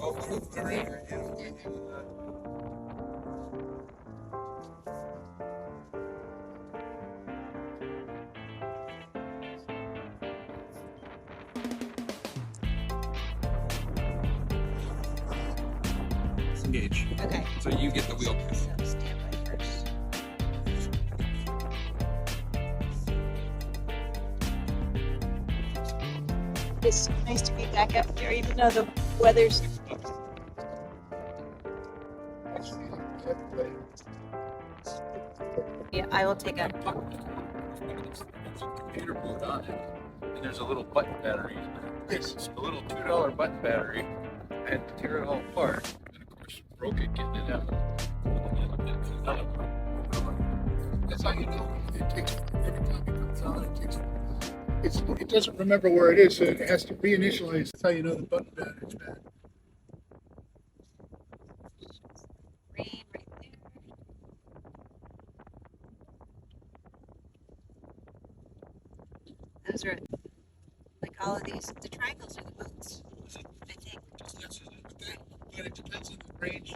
Oh, all right. Engage. Okay. So you get the wheel kiss. So stand by first. It's nice to be back up there, even though the weather's. Yeah, I will take a. Computer board on it, and there's a little button battery in there. Yes, a little $2 button battery. I had to tear it all apart, and of course broke it getting it out. That's how you know it takes every time it comes on. It doesn't remember where it is, so it has to reinitialize. That's how you know the button battery's bad. Rain right there. Those are like all of these. The triangles are the boats. I think. But it depends on the range